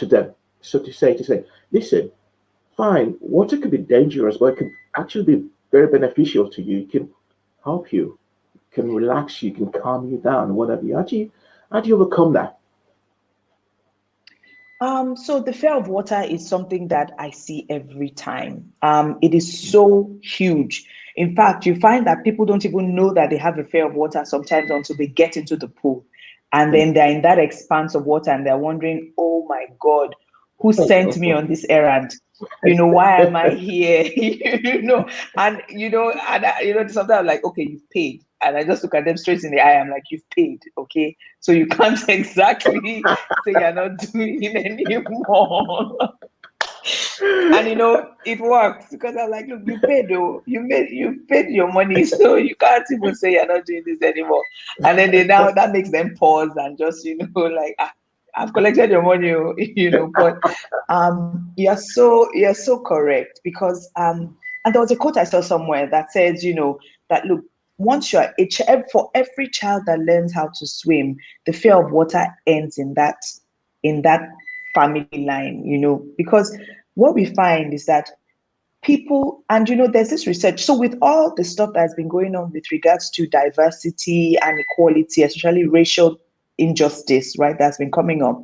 to them. So to say, listen, fine, water could be dangerous, but it could actually be very beneficial to you. It can help you, can relax you, can calm you down, whatever. How do you overcome that? So the fear of water is something that I see every time. It is so huge. In fact, you find that people don't even know that they have a fear of water sometimes until they get into the pool. And then they're in that expanse of water and they're wondering, oh my God, who sent me on this errand? Why am I here? Sometimes I'm like, okay, you've paid. And I just look at them straight in the eye. I'm like, you've paid, okay? So you can't exactly say you're not doing it anymore. And it works because I'm like, look, you paid though. You paid your money, so you can't even say you're not doing this anymore. And then that makes them pause and just like, I've collected your money, but you're so correct because and there was a quote I saw somewhere that says, that look, once you're for every child that learns how to swim, the fear of water ends in that family line, because what we find is that people, and there's this research. So with all the stuff that's been going on with regards to diversity and equality, especially racial injustice, right, that's been coming up,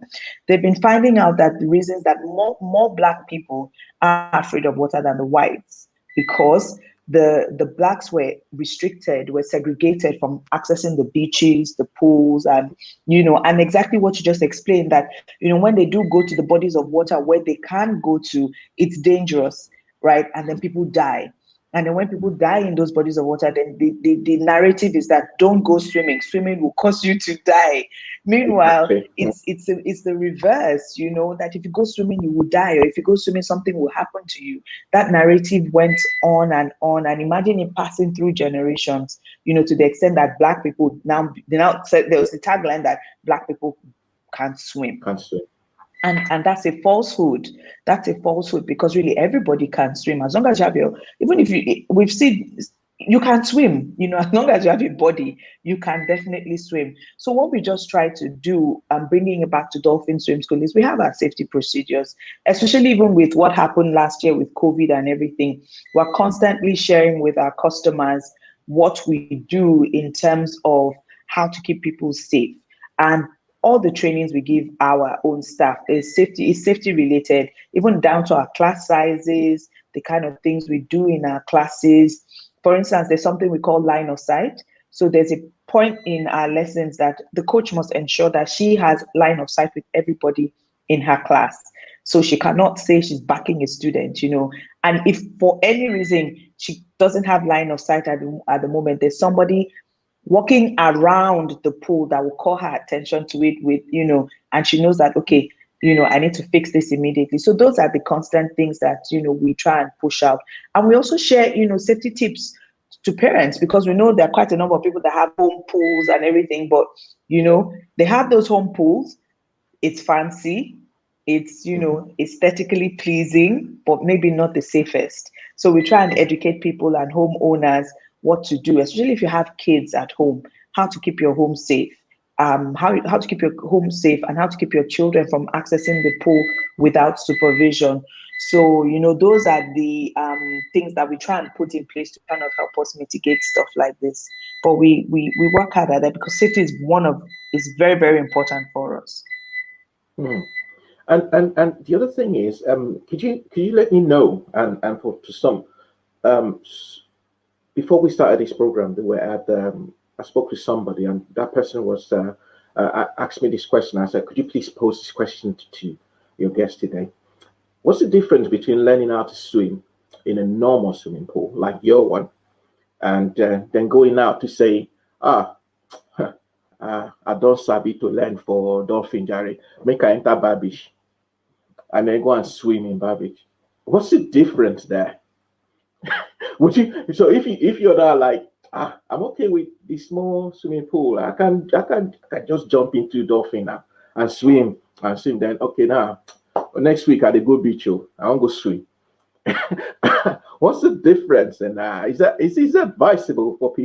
they've been finding out that the reasons that more Black people are afraid of water than the whites, because the Blacks were restricted, were segregated from accessing the beaches, the pools, and and exactly what you just explained, that when they do go to the bodies of water where they can go to, it's dangerous, right? And then people die. And then when people die in those bodies of water, then the narrative is that don't go swimming. Swimming will cause you to die. Meanwhile, it's the reverse, that if you go swimming, you will die, or if you go swimming, something will happen to you. That narrative went on, and imagine it passing through generations, to the extent that Black people they now said there was a tagline that Black people can't swim. And that's a falsehood. That's a falsehood, because really everybody can swim as long as you have we've seen you can swim, as long as you have a body, you can definitely swim. So what we just try to do, bringing it back to Dolphin Swim School, is we have our safety procedures, especially even with what happened last year with COVID and everything. We're constantly sharing with our customers what we do in terms of how to keep people safe. And all the trainings we give our own staff is safety related, even down to our class sizes, the kind of things we do in our classes. For instance, there's something we call line of sight. So there's a point in our lessons that the coach must ensure that she has line of sight with everybody in her class. So she cannot say she's backing a student, and if for any reason she doesn't have line of sight at the moment, there's somebody walking around the pool that will call her attention to it with, and she knows that, okay, I need to fix this immediately. So those are the constant things that, we try and push out. And we also share, safety tips to parents, because we know there are quite a number of people that have home pools and everything, but, they have those home pools. It's fancy. It's, aesthetically pleasing, but maybe not the safest. So we try and educate people and homeowners what to do, especially if you have kids at home, how to keep your home safe, how to keep your home safe, and how to keep your children from accessing the pool without supervision. So, those are the things that we try and put in place to kind of help us mitigate stuff like this. But we work hard at that, because safety is very, very important for us. And the other thing is, could you let me know, and to some, before we started this program, they were I spoke with somebody, and that person was asked me this question. I said, could you please pose this question to your guest today? What's the difference between learning how to swim in a normal swimming pool, like your one, and then going out to say, I don't sabi to learn for Dolphin Jare, make I enter Babish, and then go and swim in Babish? What's the difference there? Would you? So if you're not like, I'm okay with the small swimming pool, I can just jump into Dolphin now and swim. Then okay, now next week at the go beach, I won't go swim. What's the difference? And is this advisable for people?